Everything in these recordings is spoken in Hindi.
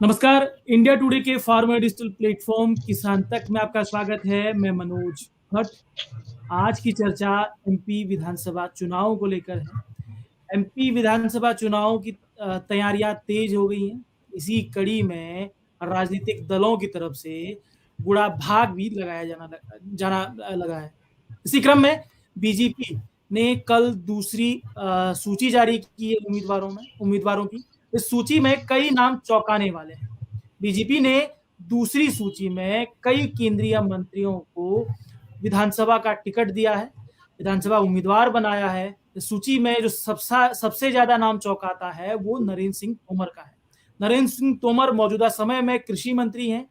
नमस्कार। इंडिया टुडे के फार्मर डिजिटल प्लेटफॉर्म किसान तक में आपका स्वागत है। मैं मनोज भट्ट। आज की चर्चा एमपी विधानसभा चुनाव को लेकर है। एमपी विधानसभा चुनाव की तैयारियां तेज हो गई हैं। इसी कड़ी में राजनीतिक दलों की तरफ से बुरा भाग भी लगाया जाना लगा है। इसी क्रम में बीजेपी ने कल दूसरी सूची जारी की है उम्मीदवारों की। इस सूची में कई नाम चौंकाने वाले हैं। बीजेपी ने दूसरी सूची में कई केंद्रीय मंत्रियों को विधानसभा का टिकट दिया है, विधानसभा उम्मीदवार बनाया है। इस सूची में जो सबसे ज्यादा नाम चौंकाता है वो नरेंद्र सिंह तोमर का है। नरेंद्र सिंह तोमर मौजूदा समय में कृषि मंत्री हैं,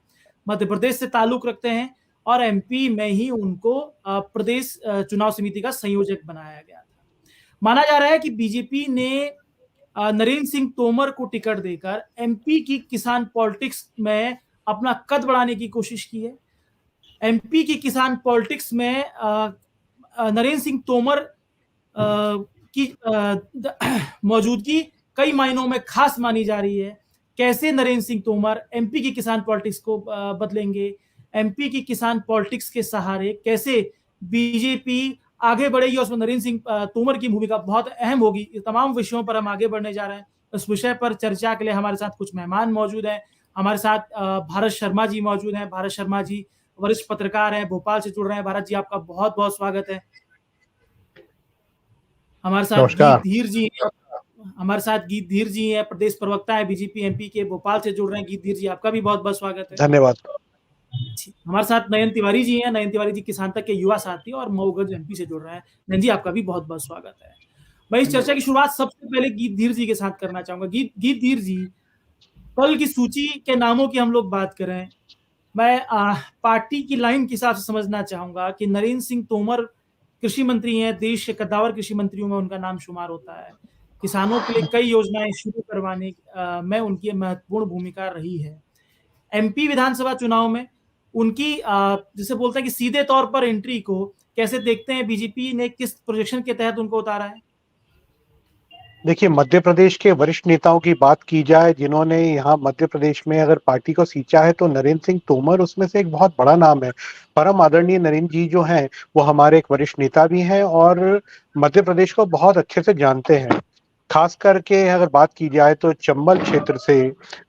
मध्य प्रदेश से ताल्लुक रखते हैं और एमपी में ही उनको प्रदेश चुनाव समिति का संयोजक बनाया गया था। माना जा रहा है कि बीजेपी ने नरेंद्र सिंह तोमर को टिकट देकर एमपी की किसान पॉलिटिक्स में अपना कद बढ़ाने की कोशिश की है। एमपी की किसान पॉलिटिक्स में नरेंद्र सिंह तोमर की मौजूदगी कई मायनों में खास मानी जा रही है। कैसे नरेंद्र सिंह तोमर एमपी की किसान पॉलिटिक्स को बदलेंगे, एमपी की किसान पॉलिटिक्स के सहारे कैसे बीजेपी आगे बढ़ेगी, उसमें नरेंद्र सिंह तोमर की भूमिका बहुत अहम होगी। इस तमाम विषयों पर हम आगे बढ़ने जा रहे हैं। इस विषय पर चर्चा के लिए हमारे साथ कुछ मेहमान मौजूद हैं। हमारे साथ भारत शर्मा जी मौजूद हैं। भारत शर्मा जी वरिष्ठ पत्रकार हैं, भोपाल से जुड़ रहे हैं। भारत जी, आपका बहुत बहुत स्वागत है। हमारे साथ गीत धीर जी हैं, प्रदेश प्रवक्ता है बीजेपी एमपी के, भोपाल से जुड़ रहे हैं। गीत धीर जी, आपका भी बहुत बहुत स्वागत है। धन्यवाद। हमारे साथ नयन तिवारी जी हैं। नयन तिवारी जी किसान तक के युवा साथी और मऊगंज एमपी से जुड़ रहे हैं। नयन जी, आपका भी बहुत बहुत स्वागत है। मैं इस चर्चा की शुरुआत सबसे पहले गीत धीर जी के साथ करना चाहूंगा। गीत धीर जी, कल की सूची के नामों की हम लोग बात करें, मैं पार्टी की लाइन के हिसाब से समझना चाहूंगा कि नरेंद्र सिंह तोमर कृषि मंत्री हैं, देश के कद्दावर कृषि मंत्रियों में उनका नाम शुमार होता है। किसानों के लिए कई योजनाएं शुरू करवाने में उनकी महत्वपूर्ण भूमिका रही है। एमपी विधानसभा चुनाव में उनकी जिसे बोलते हैं कि सीधे तौर पर एंट्री को कैसे देखते हैं? बीजेपी ने किस प्रोजेक्शन के तहत उनको उतारा है? देखिए, मध्य प्रदेश के वरिष्ठ नेताओं की बात की जाए जिन्होंने यहाँ मध्य प्रदेश में अगर पार्टी को सींचा है, तो नरेंद्र सिंह तोमर उसमें से एक बहुत बड़ा नाम है। परम आदरणीय नरेंद्र जी जो हैं वो हमारे एक वरिष्ठ नेता भी हैं और मध्य प्रदेश को बहुत अच्छे से जानते हैं। खास करके अगर बात की जाए तो चंबल क्षेत्र से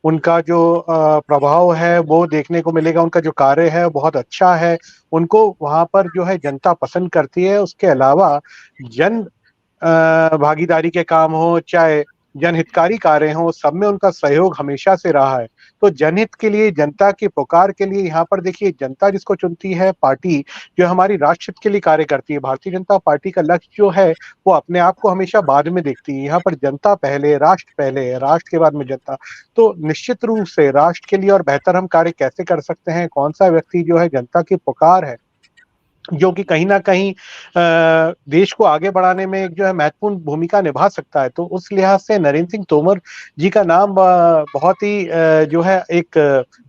उनका जो प्रभाव है वो देखने को मिलेगा। उनका जो कार्य है बहुत अच्छा है। उनको वहां पर जो है जनता पसंद करती है। उसके अलावा जन भागीदारी के काम हो चाहे जनहितकारी कार्य हो, सब में उनका सहयोग हमेशा से रहा है। तो जनहित के लिए, जनता की पुकार के लिए यहाँ पर देखिए, जनता जिसको चुनती है, पार्टी जो हमारी राष्ट्र हित के लिए कार्य करती है। भारतीय जनता पार्टी का लक्ष्य जो है वो अपने आप को हमेशा बाद में देखती है। यहाँ पर जनता पहले, राष्ट्र पहले, राष्ट्र के बाद में जनता। तो निश्चित रूप से राष्ट्र के लिए और बेहतर हम कार्य कैसे कर सकते हैं, कौन सा व्यक्ति जो है जनता की पुकार है, जो कि कहीं ना कहीं देश को आगे बढ़ाने में एक जो है महत्वपूर्ण भूमिका निभा सकता है। तो उस लिहाज से नरेंद्र सिंह तोमर जी का नाम बहुत ही जो है एक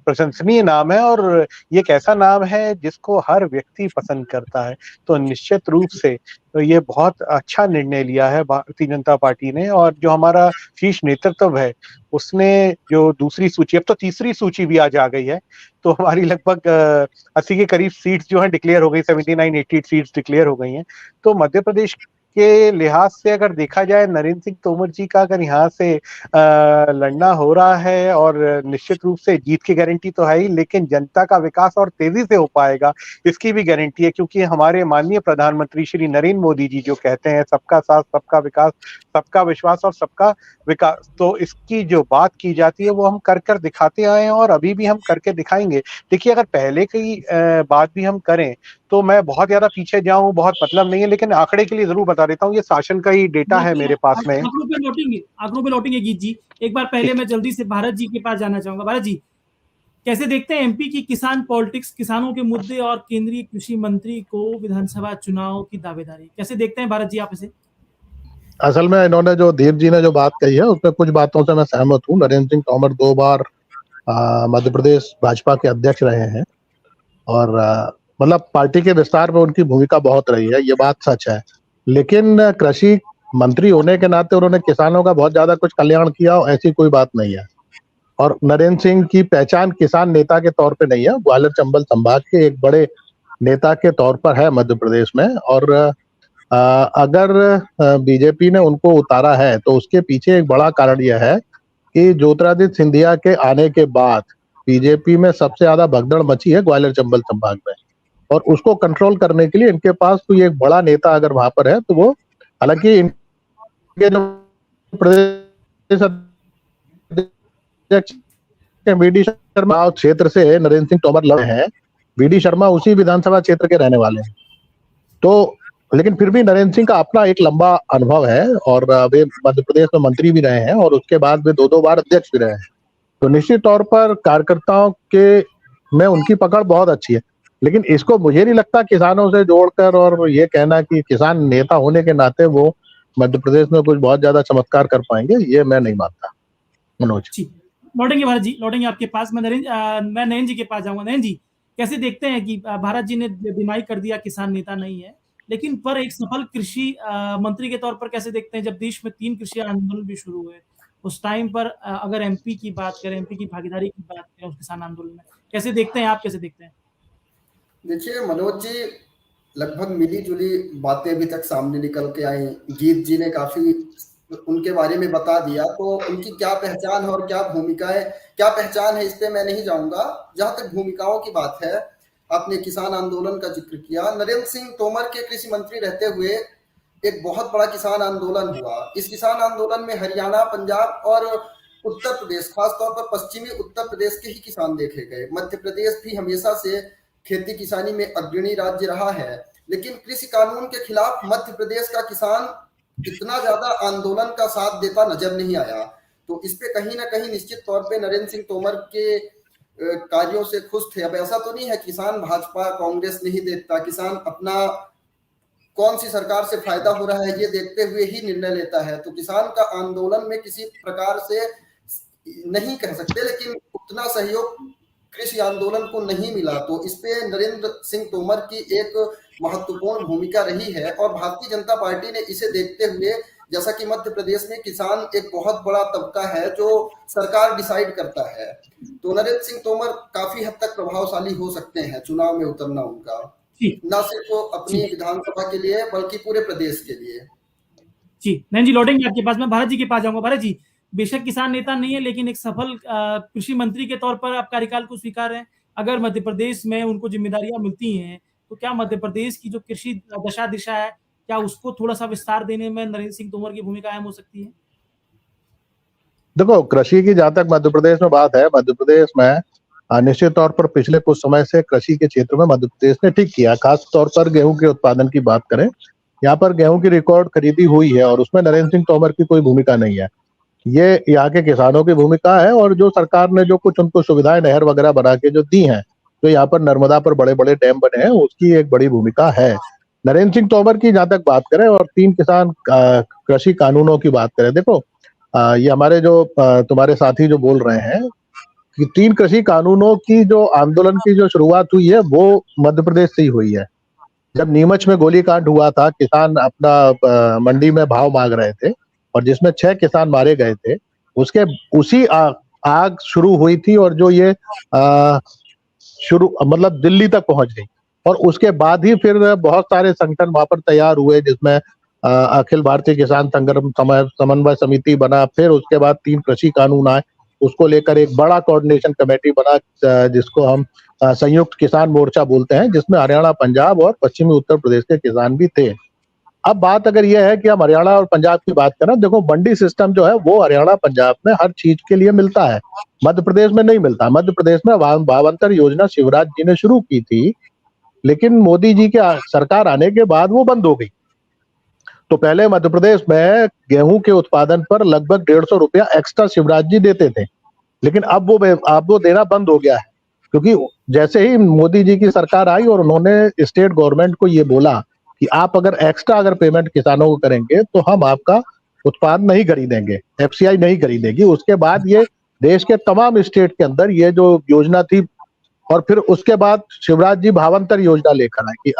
प्रशंसनीय नाम है और ये एक ऐसा नाम है जिसको हर व्यक्ति पसंद करता है। तो निश्चित रूप से तो ये बहुत अच्छा निर्णय लिया है भारतीय जनता पार्टी ने। और जो हमारा शीर्ष नेतृत्व है उसने जो दूसरी सूची, अब तो तीसरी सूची भी आज आ गई है, तो हमारी लगभग 80 के करीब सीट्स जो है डिक्लेयर हो गई, 79-80 सीट्स डिक्लेयर हो गई हैं। तो मध्य प्रदेश के लिहाज से अगर देखा जाए, नरेंद्र सिंह तोमर जी का अगर यहाँ से लड़ना हो रहा है और निश्चित रूप से जीत की गारंटी तो है ही, लेकिन जनता का विकास और तेजी से हो पाएगा इसकी भी गारंटी है। क्योंकि हमारे माननीय प्रधानमंत्री श्री नरेंद्र मोदी जी जो कहते हैं सबका साथ, सबका विकास, सबका विश्वास और सबका विकास, तो इसकी जो बात की जाती है वो हम कर कर दिखाते आए हैं और अभी भी हम करके दिखाएंगे। देखिए, अगर पहले की बात भी हम करें तो मैं बहुत ज्यादा पीछे जाऊं बहुत मतलब नहीं है, लेकिन आंकड़े के लिए जरूर बता देता हूँ। ये शासन का ही डेटा है मेरे पास में। आंकड़ों पे लौटेंगे गीत जी। एक बार पहले मैं जल्दी से भारत जी के पास जाना चाहूंगा। भारत जी, कैसे देखते हैं एमपी की किसान पॉलिटिक्स, किसानों के मुद्दे और केंद्रीय कृषि मंत्री को विधानसभा चुनाव की दावेदारी, कैसे देखते हैं भारत जी आप इसे? असल में इन्होंने जो धीर जी ने जो बात कही है उसमें कुछ बातों से मैं सहमत हूँ। नरेंद्र सिंह तोमर 2 बार मध्य प्रदेश भाजपा के अध्यक्ष रहे हैं और मतलब पार्टी के विस्तार में उनकी भूमिका बहुत रही है, ये बात सच है। लेकिन कृषि मंत्री होने के नाते उन्होंने किसानों का बहुत ज्यादा कुछ कल्याण किया, ऐसी कोई बात नहीं है। और नरेंद्र सिंह की पहचान किसान नेता के तौर पे नहीं है, ग्वालियर चंबल संभाग के एक बड़े नेता के तौर पर है मध्य प्रदेश में। और अगर बीजेपी ने उनको उतारा है तो उसके पीछे एक बड़ा कारण यह है कि ज्योतिरादित्य सिंधिया के आने के बाद बीजेपी में सबसे ज्यादा भगदड़ मची है ग्वालियर चंबल संभाग में, और उसको कंट्रोल करने के लिए इनके पास कोई एक बड़ा नेता अगर वहां पर है तो वो, हालांकि इनके जो प्रदेश अध्यक्ष वीडी शर्मा क्षेत्र से नरेंद्र सिंह तोमर लड़े हैं, वीडी शर्मा उसी विधानसभा क्षेत्र के रहने वाले हैं। तो लेकिन फिर भी नरेंद्र सिंह का अपना एक लंबा अनुभव है और वे मध्य प्रदेश में मंत्री भी रहे हैं और उसके बाद वे 2 बार अध्यक्ष भी रहे हैं। तो निश्चित तौर पर कार्यकर्ताओं के में उनकी पकड़ बहुत अच्छी है, लेकिन इसको मुझे नहीं लगता किसानों से जोड़कर और ये कहना कि किसान नेता होने के नाते वो मध्य प्रदेश में कुछ बहुत ज्यादा चमत्कार कर पाएंगे, ये मैं नहीं मानता। मनोज जी, लौटेंगे भारत जी, लौटेंगे आपके पास। मैं नयन जी के पास जाऊंगा। नयन जी, कैसे देखते हैं कि भारत जी ने डिनाई कर दिया किसान नेता नहीं है, लेकिन पर एक सफल कृषि मंत्री के तौर पर कैसे देखते हैं, जब देश में 3 कृषि आंदोलन भी शुरू हुए उस टाइम पर, अगर एमपी की बात करें, एमपी की भागीदारी की बात करें उस किसान आंदोलन में, कैसे देखते हैं आप, कैसे देखते हैं? देखिए मनोज जी, लगभग मिली जुली बातें अभी तक सामने निकल के आई। गीत जी ने काफी उनके बारे में बता दिया, तो उनकी क्या पहचान है और क्या भूमिकाएं, क्या पहचान है इस पे मैं नहीं जाऊंगा। जहां तक भूमिकाओं की बात है, आपने किसान आंदोलन का जिक्र किया। नरेंद्र सिंह तोमर के कृषि मंत्री रहते हुए एक बहुत बड़ा किसान आंदोलन हुआ। इस किसान आंदोलन में हरियाणा, पंजाब और उत्तर प्रदेश, खासतौर पर पश्चिमी उत्तर प्रदेश के ही किसान देखे गए। मध्य प्रदेश भी हमेशा से खेती किसानी में अग्रणी राज्य रहा है, लेकिन कृषि कानून के खिलाफ मध्य प्रदेश का किसान इतना ज्यादा आंदोलन का साथ देता नजर नहीं आया। तो इस पे कहीं ना कहीं निश्चित तौर पे नरेंद्र सिंह तोमर के कार्यों से खुश थे। अब ऐसा तो नहीं है किसान भाजपा कांग्रेस नहीं देखता, किसान अपना कौन सी सरकार से फायदा हो रहा है ये देखते हुए ही निर्णय लेता है। तो किसान का आंदोलन में किसी प्रकार से नहीं कह सकते, लेकिन उतना सहयोग कृषि आंदोलन को नहीं मिला। तो इस पे नरेंद्र सिंह तोमर की एक महत्वपूर्ण भूमिका रही है और भारतीय जनता पार्टी ने इसे देखते हुए, जैसा कि मध्य प्रदेश में किसान एक बहुत बड़ा तबका है जो सरकार डिसाइड करता है, तो नरेंद्र सिंह तोमर काफी हद तक प्रभावशाली हो सकते हैं चुनाव में उतरना उनका, न सिर्फ अपनी विधानसभा के लिए बल्कि पूरे प्रदेश के लिए। जी, नयन जी लौटेंगे आपके पास। मैं भारत जी के पास जाऊंगा। भारत जी, बेशक किसान नेता नहीं है, लेकिन एक सफल कृषि मंत्री के तौर पर आप कार्यकाल को स्वीकार हैं। अगर मध्य प्रदेश में उनको जिम्मेदारियां मिलती हैं, तो क्या मध्य प्रदेश की जो कृषि दशा दिशा है, क्या उसको थोड़ा सा विस्तार देने में नरेंद्र सिंह तोमर की भूमिका अहम हो सकती है? देखो, कृषि की जहां तक मध्य प्रदेश में बात है, मध्य प्रदेश में निश्चित तौर पर पिछले कुछ समय से कृषि के क्षेत्र में मध्य प्रदेश ने ठीक किया। खास तौर पर गेहूं के उत्पादन की बात करें, यहाँ पर गेहूं की रिकॉर्ड खरीदी हुई है और उसमें नरेंद्र सिंह तोमर की कोई भूमिका नहीं है। ये यहाँ के किसानों की भूमिका है और जो सरकार ने जो कुछ उनको सुविधाएं नहर वगैरह बना के जो दी हैं, तो यहाँ पर नर्मदा पर बड़े बड़े डैम बने हैं, उसकी एक बड़ी भूमिका है। नरेंद्र सिंह तोमर की जहां तक बात करें और 3 किसान कृषि कानूनों की बात करें, देखो ये हमारे जो तुम्हारे साथी जो बोल रहे हैं कि 3 कृषि कानूनों की जो आंदोलन की जो शुरुआत हुई है वो मध्य प्रदेश से ही हुई है। जब नीमच में गोलीकांड हुआ था, किसान अपना मंडी में भाव मांग रहे थे और जिसमें 6 किसान मारे गए थे, उसके उसी आग शुरू हुई थी और जो ये शुरू मतलब दिल्ली तक पहुंच गई और उसके बाद ही फिर बहुत सारे संगठन वहां पर तैयार हुए, जिसमें अखिल भारतीय किसान संग्राम समन्वय समिति बना। फिर उसके बाद 3 कृषि कानून आए, उसको लेकर एक बड़ा कोऑर्डिनेशन कमेटी बना जिसको हम संयुक्त किसान मोर्चा बोलते हैं, जिसमें हरियाणा, पंजाब और पश्चिमी उत्तर प्रदेश के किसान भी थे। अब बात अगर यह है कि हम हरियाणा और पंजाब की बात करें, देखो मंडी सिस्टम जो है वो हरियाणा पंजाब में हर चीज के लिए मिलता है, मध्य प्रदेश में नहीं मिलता। मध्य प्रदेश में भावांतर योजना शिवराज जी ने शुरू की थी, लेकिन मोदी जी के सरकार आने के बाद वो बंद हो गई। तो पहले मध्य प्रदेश में गेहूं के उत्पादन पर लगभग 150 रुपया एक्स्ट्रा शिवराज जी देते थे, लेकिन अब वो देना बंद हो गया है, क्योंकि जैसे ही मोदी जी की सरकार आई और उन्होंने स्टेट गवर्नमेंट को ये बोला कि आप अगर एक्स्ट्रा अगर पेमेंट किसानों को करेंगे तो हम आपका उत्पाद नहीं खरीदेंगे, एफसीआई नहीं खरीदेगी। उसके बाद ये देश के तमाम स्टेट के अंदर ये जो योजना थी, और फिर उसके बाद शिवराज जी भावांतर योजना लेकर आए कि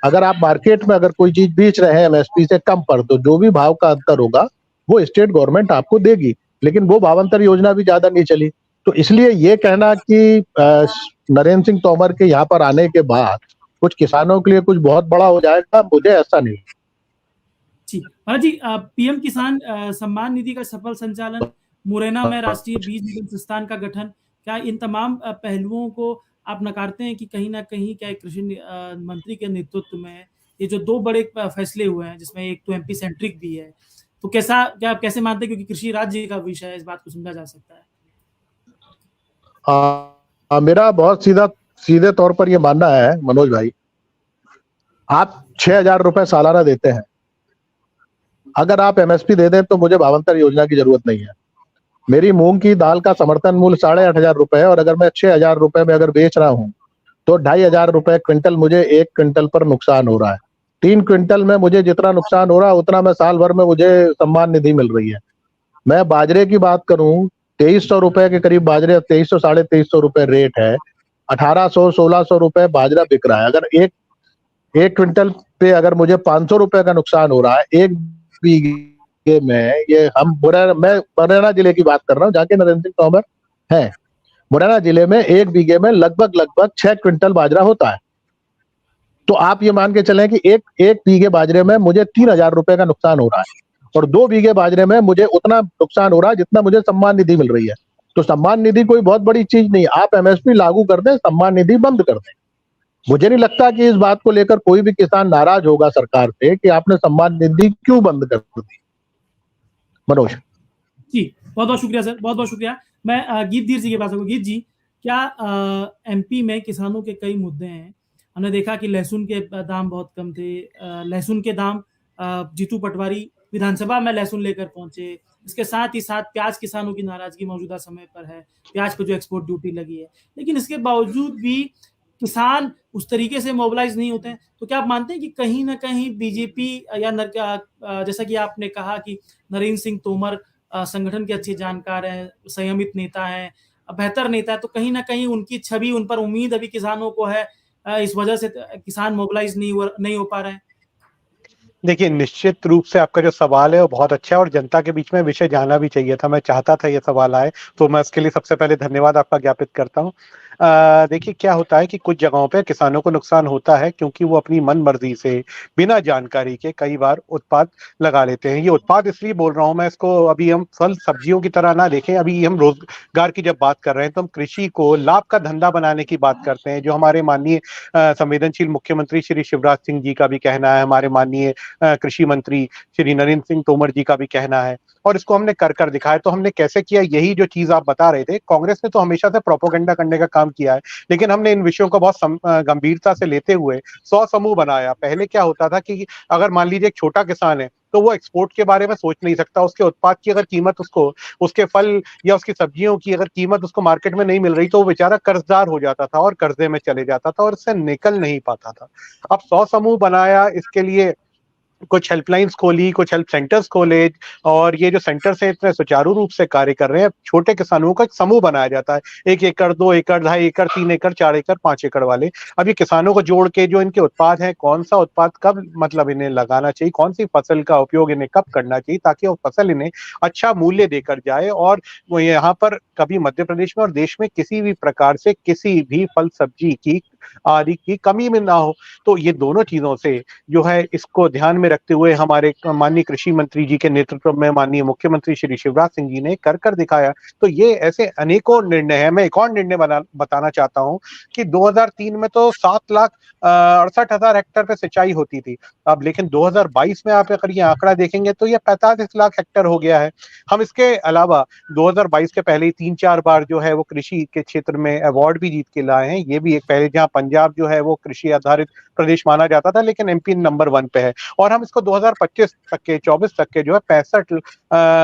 अगर आप मार्केट में अगर कोई चीज बेच रहे हैं एमएसपी से कम पर, तो जो भी भाव का अंतर होगा वो स्टेट गवर्नमेंट आपको देगी। लेकिन वो भावांतर योजना भी ज्यादा नहीं चली। तो इसलिए ये कहना कि नरेंद्र सिंह तोमर के यहाँ पर आने के बाद कुछ किसानों के लिए कुछ बहुत बड़ा हो जाएगा, मुझे ऐसा नहीं। जी भरत जी, पीएम किसान सम्मान निधि का सफल संचालन, मुरैना में राष्ट्रीय बीज निगम संस्थान का गठन, क्या इन तमाम पहलुओं को आप नकारते हैं कि कहीं ना कहीं क्या कृषि मंत्री के नेतृत्व में ये जो दो बड़े फैसले हुए हैं, जिसमें एक तो एमपी सेंट्रिक भी है, तो क्या आप कैसे मानते हैं, क्योंकि कृषि राज्य का विषय है, इस बात को समझा जा सकता है? मेरा बहुत सीधे तौर पर यह मानना है मनोज भाई, आप 6,000 रुपए सालाना देते हैं, अगर आप एमएसपी दे दें तो मुझे भावांतर योजना की जरूरत नहीं है। मेरी मूंग की दाल का समर्थन मूल्य 8,500 रुपए है, और अगर मैं 6,000 रुपए में अगर बेच रहा हूं तो 2,500 रुपए क्विंटल मुझे 1 क्विंटल पर नुकसान हो रहा है। 3 क्विंटल में मुझे जितना नुकसान हो रहा है उतना मैं साल भर में मुझे सम्मान निधि मिल रही है। मैं बाजरे की बात करूं, 2,300 रुपए के करीब बाजरे, 2,300 2,500 रुपए रेट है, 1,800 1,600 रुपए बाजरा बिक रहा है। अगर एक क्विंटल पे अगर मुझे 500 रुपए का नुकसान हो रहा है एक बीघे में, ये मैं मुरैना जिले की बात कर रहा हूँ जहाँ के नरेंद्र सिंह तोमर है। मुरैना जिले में एक बीघे में लगभग 6 क्विंटल बाजरा होता है। तो आप ये मान के चलें कि एक बीघे बाजरे में मुझे 3,000 रुपए का नुकसान हो रहा है, और 2 बीघे बाजरे में मुझे उतना नुकसान हो रहा है जितना मुझे सम्मान निधि मिल रही है। तो सम्मान निधि कोई बहुत बड़ी चीज नहीं, आप एमएसपी लागू कर दें, सम्मान निधि बंद कर दें। मुझे नहीं लगता कि इस बात को लेकर कोई भी किसान नाराज होगा सरकार से कि आपने सम्मान निधि क्यों बंद कर दी। मनोज जी, बहुत बहुत शुक्रिया सर, बहुत बहुत शुक्रिया। मैं गीत धीर जी के पास आऊंगा। गीत जी, क्या एमपी में किसानों के कई मुद्दे हैं? हमने देखा कि लहसुन के दाम बहुत कम थे, लहसुन के दाम, जीतू पटवारी विधानसभा में लहसुन लेकर पहुंचे। इसके साथ ही साथ प्याज किसानों की नाराजगी मौजूदा समय पर है, प्याज पर जो एक्सपोर्ट ड्यूटी लगी है, लेकिन इसके बावजूद भी किसान उस तरीके से मोबिलाइज नहीं होते हैं। तो क्या आप मानते हैं कि कहीं ना कहीं बीजेपी या जैसा कि आपने कहा कि नरेंद्र सिंह तोमर संगठन के अच्छे जानकार हैं, संयमित नेता हैं, बेहतर नेता है, तो कहीं ना कहीं उनकी छवि, उन पर उम्मीद अभी किसानों को है, इस वजह से किसान मोबिलाइज नहीं हो पा रहे हैं? देखिए, निश्चित रूप से आपका जो सवाल है वो बहुत अच्छा है और जनता के बीच में विषय जाना भी चाहिए था। मैं चाहता था ये सवाल आए, तो मैं उसके लिए सबसे पहले धन्यवाद आपका ज्ञापित करता हूँ। देखिए, क्या होता है कि कुछ जगहों पे किसानों को नुकसान होता है क्योंकि वो अपनी मन मर्जी से, बिना जानकारी के कई बार उत्पाद लगा लेते हैं। ये उत्पाद इसलिए बोल रहा हूँ मैं, इसको अभी हम फल सब्जियों की तरह ना देखें। अभी हम रोजगार की जब बात कर रहे हैं तो हम कृषि को लाभ का धंधा बनाने की बात करते हैं, जो हमारे माननीय संवेदनशील मुख्यमंत्री श्री शिवराज सिंह जी का भी कहना है, हमारे माननीय कृषि मंत्री श्री नरेंद्र सिंह तोमर जी का भी कहना है, और इसको हमने कर दिखाया। तो हमने कैसे किया, यही जो चीज आप बता रहे थे। कांग्रेस ने तो हमेशा से प्रोपोगंडा करने का काम किया है, लेकिन हमने इन विषयों को बहुत गंभीरता से लेते हुए 100 समूह बनाया। पहले क्या होता था कि अगर मान लीजिए एक छोटा किसान है तो वो एक्सपोर्ट के बारे में सोच नहीं सकता, उसके उत्पाद की अगर कीमत उसको, उसके फल या उसकी सब्जियों की अगर कीमत उसको मार्केट में नहीं मिल रही तो वो बेचारा कर्जदार हो जाता था और कर्जे में चले जाता था और इससे निकल नहीं पाता था। अब 100 समूह बनाया, इसके लिए कुछ हेल्पलाइंस खोली, कुछ हेल्प सेंटर्स खोले, और ये जो सेंटर्स हैं इतने सुचारू रूप से कार्य कर रहे हैं। छोटे किसानों का एक समूह बनाया जाता है, 1 एकड़ 2 एकड़ 2.5 एकड़ 3 एकड़ 4 एकड़ 5 एकड़ वाले। अब ये किसानों को जोड़ के जो इनके उत्पाद हैं, कौन सा उत्पाद कब मतलब इन्हें लगाना चाहिए, कौन सी फसल का उपयोग इन्हें कब करना चाहिए, ताकि वो फसल इन्हें अच्छा मूल्य देकर जाए और वो यहाँ पर कभी मध्य प्रदेश में और देश में किसी भी प्रकार से किसी भी फल सब्जी की आदि की कमी में ना हो। तो ये दोनों चीजों से जो है, इसको ध्यान में रखते हुए हमारे माननीय कृषि मंत्री जी के नेतृत्व में माननीय मुख्यमंत्री श्री शिवराज सिंह जी ने कर दिखाया। तो ये ऐसे अनेकों निर्णय है। मैं एक और निर्णय बताना चाहता हूं कि 2003 में तो 7,68,000 हेक्टेयर पे सिंचाई होती थी। अब लेकिन 2022 में आप अगर ये आंकड़ा देखेंगे तो ये 45 लाख हेक्टेयर हो गया है। हम इसके अलावा 2022 के पहले ही 3-4 बार जो है वो कृषि के क्षेत्र में अवार्ड भी जीत के लाए हैं। ये भी एक पहले, जहाँ पंजाब जो है वो कृषि आधारित प्रदेश माना जाता था, लेकिन एमपी नंबर 1 पे है। और हम इसको 2025 तक के 24 तक के जो है 65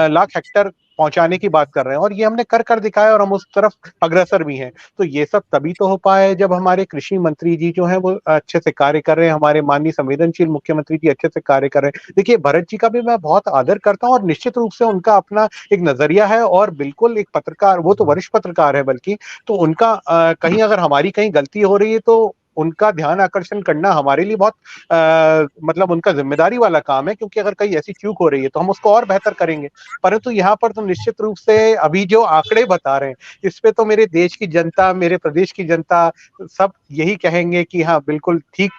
लाख हेक्टेयर पहुंचाने की बात कर रहे हैं, और ये हमने कर दिखाया और हम उस तरफ अग्रसर भी हैं। तो ये सब तभी तो हो पाया है जब हमारे कृषि मंत्री जी जो हैं वो अच्छे से कार्य कर रहे हैं, हमारे माननीय संवेदनशील मुख्यमंत्री जी अच्छे से कार्य कर रहे हैं। देखिए, भरत जी का भी मैं बहुत आदर करता हूं और निश्चित रूप से उनका अपना एक नजरिया है, और बिल्कुल एक पत्रकार, वो तो वरिष्ठ पत्रकार है बल्कि, तो उनका कहीं अगर हमारी कहीं गलती हो रही है तो उनका ध्यान आकर्षण करना हमारे लिए बहुत मतलब उनका जिम्मेदारी वाला काम है, क्योंकि अगर कहीं ऐसी चूक हो रही है तो हम उसको और बेहतर करेंगे। परंतु यहाँ पर तो निश्चित रूप से अभी जो आंकड़े बता रहे हैं, इस पे तो मेरे देश की जनता, मेरे प्रदेश की जनता सब यही कहेंगे कि हाँ बिल्कुल ठीक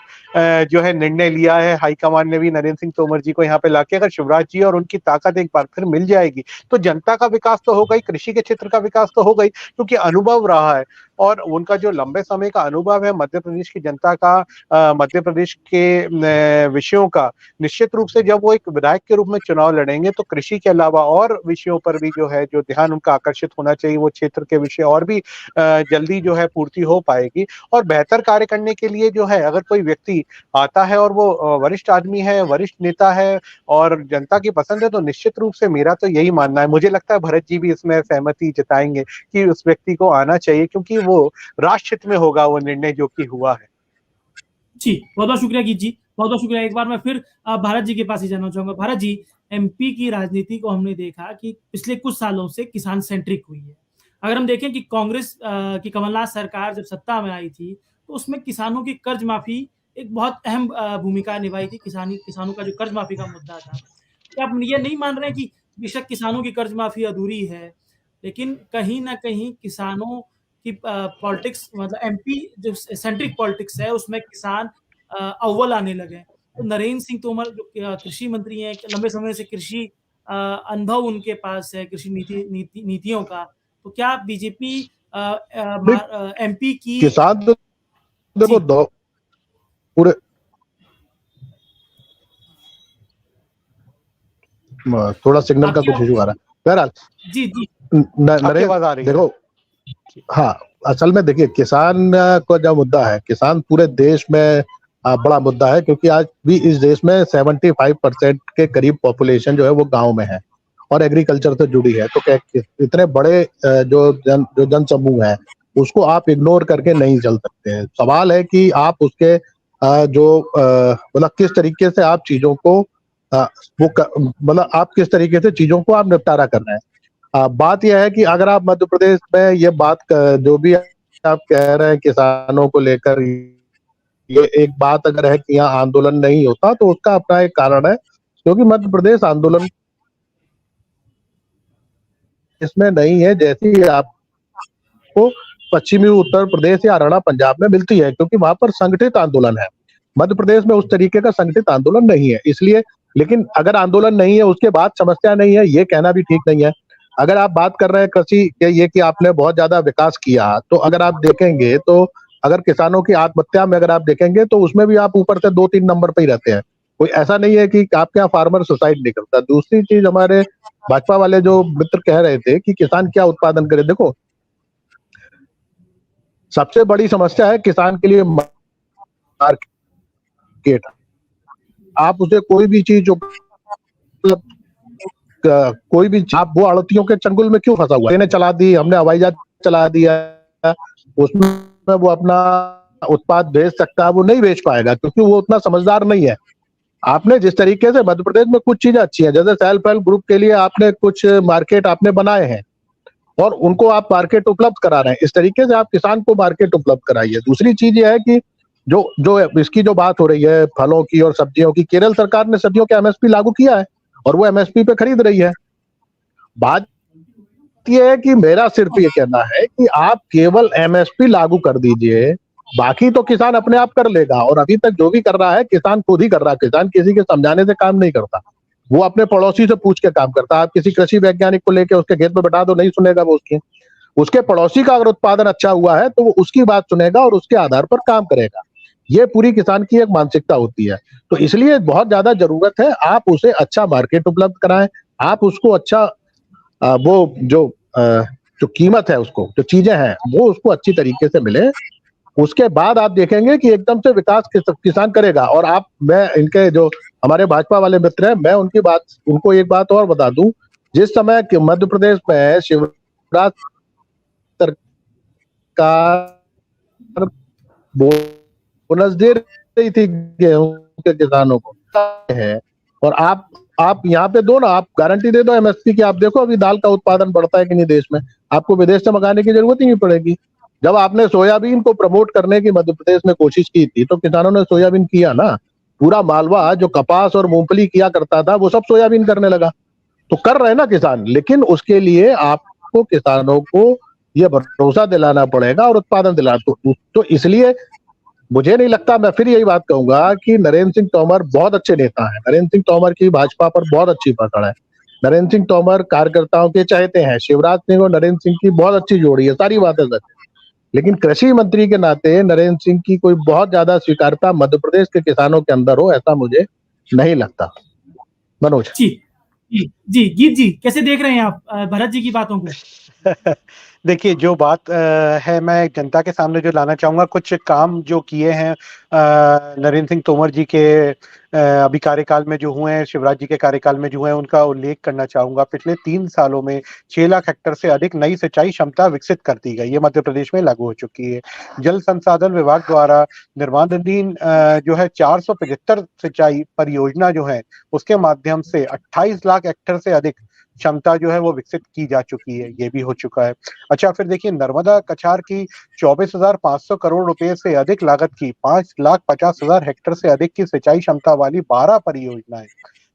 जो है निर्णय लिया है हाईकमान ने भी नरेंद्र सिंह तोमर जी को यहाँ पे लाके। अगर शिवराज जी और उनकी ताकत एक बार फिर मिल जाएगी तो जनता का विकास तो होगा ही, कृषि के क्षेत्र का विकास तो होगा ही, क्योंकि अनुभव रहा है और उनका जो लंबे समय का अनुभव है मध्य प्रदेश की जनता का, मध्य प्रदेश के विषयों का, निश्चित रूप से जब वो एक विधायक के रूप में चुनाव लड़ेंगे तो कृषि के अलावा और विषयों पर भी जो है जो ध्यान उनका आकर्षित होना चाहिए, वो क्षेत्र के विषय और भी जल्दी जो है पूर्ति हो पाएगी। और बेहतर कार्य करने के लिए जो है अगर कोई व्यक्ति आता है और वो वरिष्ठ आदमी है, वरिष्ठ नेता है और जनता की पसंद है, तो निश्चित रूप से मेरा तो यही मानना है, मुझे लगता है भरत जी भी इसमें सहमति जताएंगे कि उस व्यक्ति को आना चाहिए, क्योंकि वो राष्ट्र हित में होगा वो निर्णय जो कि हुआ है। जी, बहुत-बहुत शुक्रिया गीत जी, बहुत-बहुत शुक्रिया। एक बार मैं फिर भारत जी के पास ही जानना चाहूँगा। भारत जी, एमपी की राजनीति को हमने देखा कि पिछले कुछ सालों से किसान सेंट्रिक हुई है। अगर हम देखें कि कांग्रेस की कमलनाथ सरकार जब सत्ता में आई थी, तो उसमें किसानों की कर्ज माफ़ी एक बहुत अहम भूमिका निभाई थी, किसानों का जो कर्ज माफ़ी का मुद्दा था। क्या आप ये नहीं मान रहे हैं कि बेशक किसानों की कर्ज माफ़ी अधूरी है, लेकिन कहीं न कहीं किसानों की पॉलिटिक्स मतलब एमपी जो सेंट्रिक पॉलिटिक्स है उसमें किसान अव्वल आने लगे हैं। तो नरेंद्र सिंह तोमर जो कृषि मंत्री हैं, लंबे समय से कृषि अनुभव उनके पास है कृषि नीतियों का। तो क्या बीजेपी एमपी की किसान तो जी। देखो पूरे थोड़ा सिग्नल का कुछ इशू आ रहा है। बहरहाल जी, जी। आपकी आवाज आ रही है। देखो, हाँ, असल में देखिए किसान को जो मुद्दा है, किसान पूरे देश में बड़ा मुद्दा है, क्योंकि आज भी इस देश में 75% के करीब पॉपुलेशन जो है वो गांव में है और एग्रीकल्चर से जुड़ी है। तो इतने बड़े जो जन समूह है उसको आप इग्नोर करके नहीं चल सकते हैं। सवाल है कि आप उसके मतलब किस तरीके से आप चीजों को मतलब आप किस तरीके से चीजों को आप निपटारा कर रहे हैं। बात यह है कि अगर आप मध्य प्रदेश में ये बात जो भी आप कह रहे हैं किसानों को लेकर, ये एक बात अगर है कि यहाँ आंदोलन नहीं होता तो उसका अपना एक कारण है, क्योंकि मध्य प्रदेश आंदोलन इसमें नहीं है जैसी आपको पश्चिमी उत्तर प्रदेश या हरियाणा पंजाब में मिलती है, क्योंकि वहां पर संगठित आंदोलन है। मध्य प्रदेश में उस तरीके का संगठित आंदोलन नहीं है, इसलिए। लेकिन अगर आंदोलन नहीं है उसके बाद समस्या नहीं है, ये कहना भी ठीक नहीं है। अगर आप बात कर रहे हैं कृषि के, ये कि आपने बहुत ज्यादा विकास किया, तो अगर आप देखेंगे तो अगर किसानों की आत्महत्या में अगर आप देखेंगे तो उसमें भी आप ऊपर से 2-3 नंबर पे ही रहते हैं। कोई ऐसा नहीं है कि आपके यहाँ फार्मर सुसाइड नहीं करता। दूसरी चीज, हमारे भाजपा वाले जो मित्र कह रहे थे कि किसान क्या उत्पादन करे, देखो सबसे बड़ी समस्या है किसान के लिए मार्केट। आप उसे कोई भी चीज जो कोई भी आप वो आड़तियों के चंगुल में क्यों फंसा हुआ है? चला दी, हमने हवाई जहाज चला दिया, उसमें वो अपना उत्पाद बेच सकता है, वो नहीं बेच पाएगा क्योंकि वो उतना समझदार नहीं है। आपने जिस तरीके से मध्य प्रदेश में कुछ चीजें अच्छी हैं, जैसे सेल्फ हेल्प ग्रुप के लिए आपने कुछ मार्केट आपने बनाए हैं और उनको आप मार्केट उपलब्ध करा रहे हैं, इस तरीके से आप किसान को मार्केट उपलब्ध कराइए। दूसरी चीज ये है कि जो इसकी जो बात हो रही है फलों की और सब्जियों की, केरल सरकार ने सब्जियों के एमएसपी लागू किया है और वो एमएसपी पे खरीद रही है। बात यह है कि मेरा सिर्फ ये कहना है कि आप केवल एमएसपी लागू कर दीजिए, बाकी तो किसान अपने आप कर लेगा। और अभी तक जो भी कर रहा है किसान खुद ही कर रहा है। किसान किसी के समझाने से काम नहीं करता, वो अपने पड़ोसी से पूछ के काम करता है। आप किसी कृषि वैज्ञानिक को लेकर उसके खेत में बैठा दो, नहीं सुनेगा वो उसके पड़ोसी का अगर उत्पादन अच्छा हुआ है तो वो उसकी बात सुनेगा और उसके आधार पर काम करेगा। ये पूरी किसान की एक मानसिकता होती है। तो इसलिए बहुत ज्यादा जरूरत है आप उसे अच्छा मार्केट उपलब्ध कराएं, आप उसको अच्छा वो जो कीमत है, उसको जो चीजें हैं वो उसको अच्छी तरीके से मिले। उसके बाद आप देखेंगे कि एकदम से विकास किसान करेगा। और मैं इनके जो हमारे भाजपा वाले मित्र हैं, मैं उनको एक बात और बता दूं, जिस समय मध्य प्रदेश में शिवराज सरकार बोनस दे रही थी गेहूं के किसानों को है, और आप यहाँ पे दो ना, आप गारंटी दे दो एमएसपी की, आप देखो अभी दाल का उत्पादन बढ़ता है कि नहीं देश में, आपको विदेश से मंगाने की जरूरत ही नहीं पड़ेगी। जब आपने सोयाबीन को प्रमोट करने की मध्य प्रदेश में कोशिश की थी तो किसानों ने सोयाबीन किया ना। पूरा मालवा जो कपास और मूंगफली किया करता था वो सब सोयाबीन करने लगा। तो कर रहे हैं ना किसान, लेकिन उसके लिए आपको किसानों को ये भरोसा दिलाना पड़ेगा और उत्पादन दिलाना। तो इसलिए मुझे नहीं लगता, मैं फिर यही बात कहूंगा कि नरेंद्र सिंह तोमर बहुत अच्छे नेता हैं। नरेंद्र सिंह तोमर की भाजपा पर बहुत अच्छी पकड़ है। नरेंद्र सिंह तोमर कार्यकर्ताओं के चाहते हैं। शिवराज सिंह और नरेंद्र सिंह की बहुत अच्छी जोड़ी है, सारी बातें सच है। लेकिन कृषि मंत्री के नाते नरेंद्र सिंह की कोई बहुत ज्यादा स्वीकारता मध्य प्रदेश के किसानों के अंदर हो, ऐसा मुझे नहीं लगता। मनोज जी जी गीत जी, कैसे देख रहे हैं आप भरत जी की बातों को? देखिए, जो बात है, मैं जनता के सामने जो लाना चाहूंगा, कुछ काम जो किए हैं नरेंद्र सिंह तोमर जी के अभी कार्यकाल में जो हुए हैं, शिवराज जी के कार्यकाल में जो हुए हैं, उनका उल्लेख करना चाहूंगा। पिछले 3 सालों में 6 लाख हेक्टेयर से अधिक नई सिंचाई क्षमता विकसित कर दी गई। ये मध्य प्रदेश में लागू हो चुकी है। जल संसाधन विभाग द्वारा निर्माणाधीन जो है 475 सिंचाई परियोजना जो है, उसके माध्यम से 28 लाख हेक्टेयर से अधिक क्षमता जो है वो विकसित की जा चुकी है। ये भी हो चुका है। अच्छा, फिर देखिए, नर्मदा कछार की 24,500 करोड़ रुपए से अधिक लागत की 5,50,000 हेक्टेयर से अधिक की सिंचाई क्षमता वाली 12 परियोजनाएं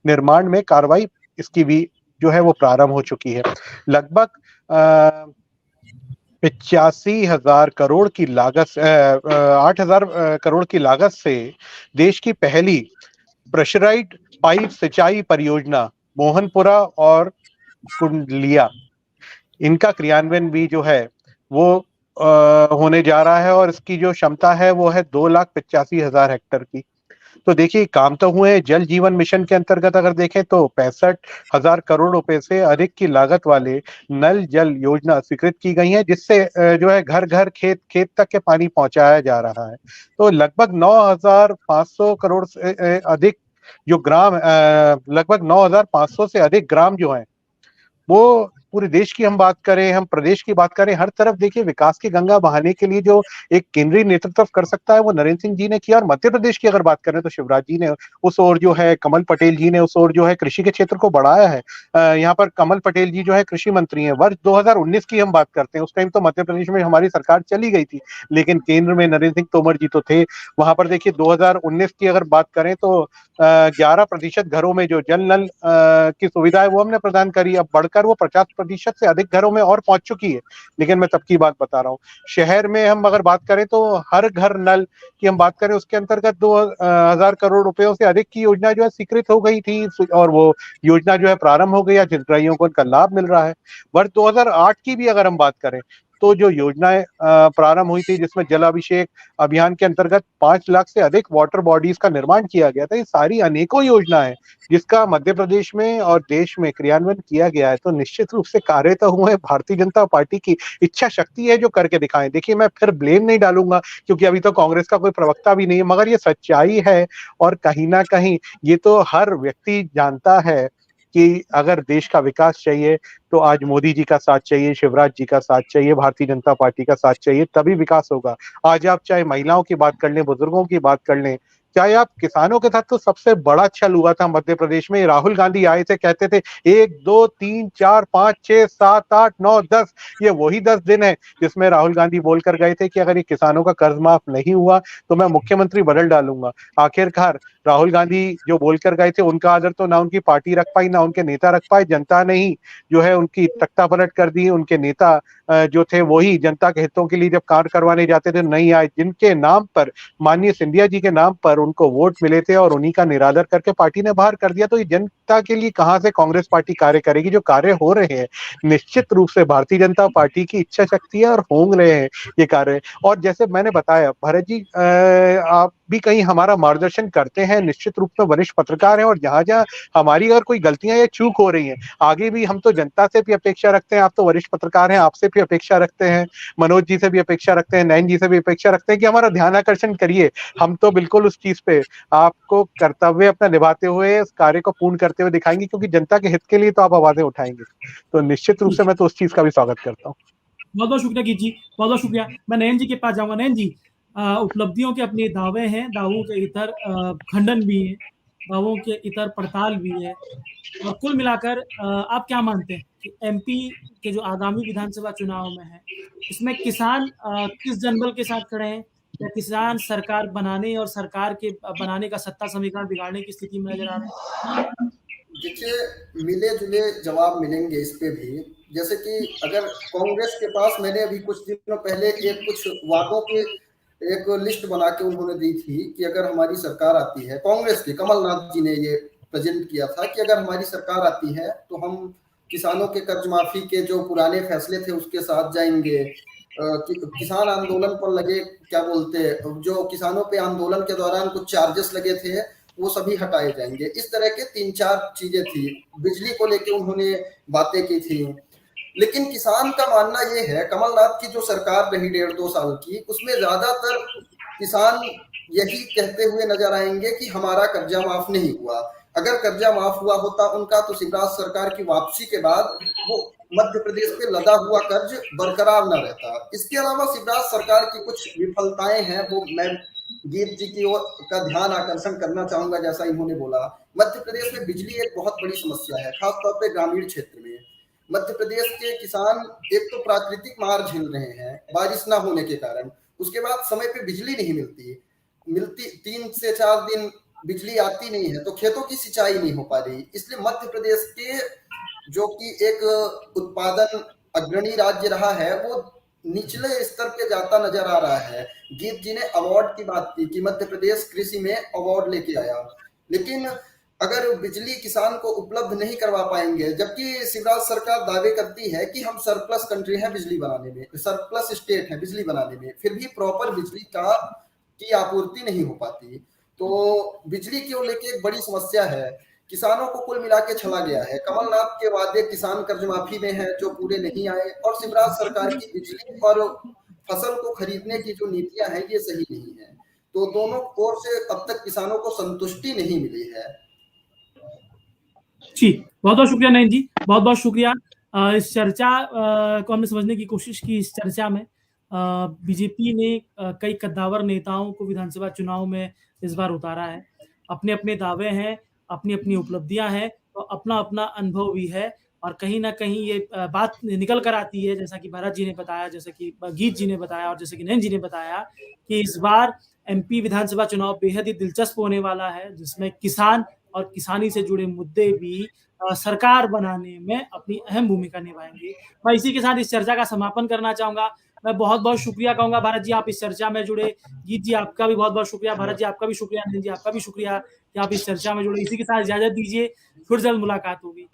निर्माण में कार्रवाई इसकी भी जो है वो प्रारंभ हो चुकी है। लगभग 85,000 करोड़ की लागत 8,000 करोड़ की लागत से देश की पहली प्रेशराइज्ड पाइप सिंचाई परियोजना मोहनपुरा और कुंडलिया, इनका क्रियान्वयन भी जो है वो होने जा रहा है और इसकी जो क्षमता है वो है 2,85,000 हेक्टेयर की। तो देखिए, काम तो हुए। जल जीवन मिशन के अंतर्गत अगर देखें तो 65,000 करोड़ रुपए से अधिक की लागत वाले नल जल योजना स्वीकृत की गई है, जिससे जो है घर घर खेत खेत तक के पानी पहुंचाया जा रहा है। तो लगभग 9,500 करोड़ से अधिक जो ग्राम लगभग 9,500 से अधिक ग्राम जो हैं, वो पूरे देश की हम बात करें, हम प्रदेश की बात करें, हर तरफ देखिए विकास की गंगा बहाने के लिए जो एक केंद्रीय नेतृत्व कर सकता है वो नरेंद्र सिंह जी ने किया। और मध्य प्रदेश की अगर बात करें तो शिवराज जी ने उस ओर जो है, कमल पटेल जी ने उस ओर जो है कृषि के क्षेत्र को बढ़ाया है। यहाँ पर कमल पटेल जी जो है कृषि मंत्री हैं। वर्ष 2019 की हम बात करते हैं, उस टाइम तो मध्य प्रदेश में हमारी सरकार चली गई थी, लेकिन केंद्र में नरेंद्र सिंह तोमर जी तो थे। वहां पर देखिए 2019 की अगर बात करें तो 11% घरों में जो जल नल की सुविधा है वो हमने प्रदान करी। अब बढ़कर वो 50% से अधिक घरों में और पहुंच चुकी है। लेकिन मैं तब की बात बता रहा हूँ। शहर में हम अगर बात करें तो हर घर नल की हम बात करें, उसके अंतर्गत 2,000 करोड़ रुपयों से अधिक की योजना जो है स्वीकृत हो गई थी और वो योजना जो है प्रारंभ हो गई। हितग्राहियों को उनका लाभ मिल रहा है। वर्ष 2008 की भी अगर हम बात करें तो जो योजनाएं प्रारंभ हुई थी, जिसमें जल अभिषेक अभियान के अंतर्गत 5 लाख से अधिक वाटर बॉडीज का निर्माण किया गया था। ये सारी अनेकों योजनाएं जिसका मध्य प्रदेश में और देश में क्रियान्वयन किया गया है। तो निश्चित रूप से कार्य तो हुए। भारतीय जनता पार्टी की इच्छा शक्ति है जो करके दिखाएं। देखिए, मैं फिर ब्लेम नहीं डालूंगा क्योंकि अभी तो कांग्रेस का कोई प्रवक्ता भी नहीं है, मगर ये सच्चाई है। और कहीं ना कहीं ये तो हर व्यक्ति जानता है कि अगर देश का विकास चाहिए तो आज मोदी जी का साथ चाहिए, शिवराज जी का साथ चाहिए, भारतीय जनता पार्टी का साथ चाहिए, तभी विकास होगा। आज आप चाहे महिलाओं की बात कर लें, बुजुर्गों की बात कर लें, चाहे आप किसानों के साथ, तो सबसे बड़ा छल हुआ था मध्य प्रदेश में। राहुल गांधी आए थे, कहते थे 1 2 3 4 5 6 7 8 9 10, ये वही 10 दिन है जिसमें राहुल गांधी बोलकर गए थे कि अगर ये किसानों का कर्ज माफ नहीं हुआ तो मैं मुख्यमंत्री बदल डालूंगा। आखिरकार राहुल गांधी जो बोलकर गए थे उनका आदर तो ना उनकी पार्टी रख पाई, ना उनके नेता रख पाए। जनता ने ही जो है उनकी तख्ता पलट कर दी। उनके नेता जो थे वही जनता के हितों के लिए जब कार्य करवाने जाते थे नहीं आए। जिनके नाम पर, माननीय सिंधिया जी के नाम पर उनको वोट मिले थे और उन्हीं का निरादर करके पार्टी ने बाहर कर दिया। तो ये जनता के लिए कहां से कांग्रेस पार्टी कार्य करेगी? जो कार्य हो रहे हैं निश्चित रूप से भारतीय जनता पार्टी की इच्छा शक्ति है और होंग रहे हैं ये कार्य। और जैसे मैंने बताया, भरत जी आप भी कहीं हमारा मार्गदर्शन करते हैं, निश्चित रूप से वरिष्ठ पत्रकार हैं, और जहां जहां हमारी अगर कोई गलतियां या चूक हो रही हैं, आगे भी हम तो जनता से भी अपेक्षा रखते हैं। आप तो वरिष्ठ पत्रकार हैं, आपसे भी अपेक्षा रखते हैं, मनोज जी से भी अपेक्षा रखते हैं, नयन जी से भी अपेक्षा रखते हैं कि हमारा ध्यान आकर्षण करिए। हम तो बिल्कुल उस चीज पे आपको कर्तव्य अपना निभाते हुए इस कार्य को पूर्ण करते हुए दिखाएंगे, क्योंकि जनता के हित के लिए तो आप आवाजें उठाएंगे। तो निश्चित रूप से मैं तो उस चीज का भी स्वागत करता हूँ। बहुत बहुत शुक्रिया गीत जी, बहुत बहुत शुक्रिया। मैं नयन जी के पास जाऊंगा। नयन जी, उपलब्धियों के अपने दावे हैं, दावों के इतर खंडन भी हैं। दावों के इतर पड़ताल भी है। और कुल मिलाकर आप क्या मानते हैं कि एमपी के जो आगामी विधानसभा चुनाव में है, इसमें किसान किस जनबल के साथ खड़े हैं? या किसान सरकार बनाने और सरकार के बनाने का सत्ता समीकरण बिगाड़ने की स्थिति में नज़र आ रहे हैं? देखिए, मिले-जुले जवाब मिलेंगे इस पे भी। जैसे कि अगर कांग्रेस के पास मैंने अभी कुछ दिनों पहले एक कुछ वादों की एक लिस्ट बना के उन्होंने दी थी कि अगर हमारी सरकार आती है, कांग्रेस के कमलनाथ जी ने ये प्रेजेंट किया था कि अगर हमारी सरकार आती है तो हम किसानों के कर्ज माफी के जो पुराने फैसले थे उसके साथ जाएंगे। किसान आंदोलन पर लगे, क्या बोलते हैं, जो किसानों पे आंदोलन के दौरान कुछ चार्जेस लगे थे वो सभी हटाए जाएंगे। इस तरह के 3-4 चीजें थी। बिजली को लेके उन्होंने बातें की थी। लेकिन किसान का मानना ये है, कमलनाथ की जो सरकार रही 1.5-2 साल की, उसमें ज्यादातर किसान यही कहते हुए नजर आएंगे कि हमारा कर्जा माफ नहीं हुआ। अगर कर्जा माफ हुआ होता उनका तो शिवराज सरकार की वापसी के बाद वो मध्य प्रदेश पे लदा हुआ कर्ज बरकरार न रहता। इसके अलावा शिवराज सरकार की कुछ विफलताएं हैं, वो मैं गीत जी की ओर का ध्यान आकर्षण करना चाहूंगा। जैसा इन्होंने बोला, मध्य प्रदेश में बिजली एक बहुत बड़ी समस्या है, खासतौर पर ग्रामीण क्षेत्र में। मध्य प्रदेश के किसान एक तो प्राकृतिक मार झेल रहे हैं बारिश ना होने के कारण, उसके बाद समय पे बिजली नहीं मिलती 3 से 4 दिन बिजली आती नहीं है, तो खेतों की सिंचाई नहीं हो पा रही। इसलिए मध्य प्रदेश के जो कि एक उत्पादन अग्रणी राज्य रहा है, वो निचले स्तर पे जाता नजर आ रहा है। गीत जी ने अवार्ड की बात की कि मध्य प्रदेश कृषि में अवार्ड लेके आया, लेकिन अगर बिजली किसान को उपलब्ध नहीं करवा पाएंगे, जबकि शिवराज सरकार दावे करती है कि हम सरप्लस कंट्री है बिजली बनाने में, सरप्लस स्टेट है बिजली बनाने में, फिर भी प्रॉपर बिजली की आपूर्ति नहीं हो पाती। तो बिजली को लेके एक बड़ी समस्या है। किसानों को कुल मिला के छला गया है। कमलनाथ के वादे किसान कर्ज माफी में है जो पूरे नहीं आए, और शिवराज सरकार की बिजली और फसल को खरीदने की जो नीतियां हैं ये सही नहीं है। तो दोनों ओर से अब तक किसानों को संतुष्टि नहीं मिली है। जी, बहुत-बहुत शुक्रिया नयन जी, बहुत-बहुत शुक्रिया। इस चर्चा को हमने समझने की कोशिश की। इस चर्चा में बीजेपी ने कई कद्दावर नेताओं को विधानसभा चुनाव में इस बार उतारा है। अपने-अपने दावे हैं, अपनी-अपनी उपलब्धियाँ हैं, तो अपना-अपना अनुभव भी है, और कहीं न कहीं ये बात निकल कर आती है, जैसा कि भरत जी ने बताया, जैसा कि गीत जी ने बताया और जैसे कि नयन जी ने बताया, कि इस बार एमपी विधानसभा चुनाव बेहद ही दिलचस्प होने वाला है, जिसमें किसान और किसानी से जुड़े मुद्दे भी सरकार बनाने में अपनी अहम भूमिका निभाएँगे। मैं इसी के साथ इस चर्चा का समापन करना चाहूँगा। मैं बहुत-बहुत शुक्रिया कहूँगा भरत जी, आप इस चर्चा में जुड़े। गीत जी, आपका भी बहुत-बहुत शुक्रिया। भरत जी, आपका भी शुक्रिया। नयन जी, आपका भी शुक्रिया कि आप इस चर्चा में जुड़े। इसी के साथ इजाज़त दीजिए, फिर जल्द मुलाकात होगी।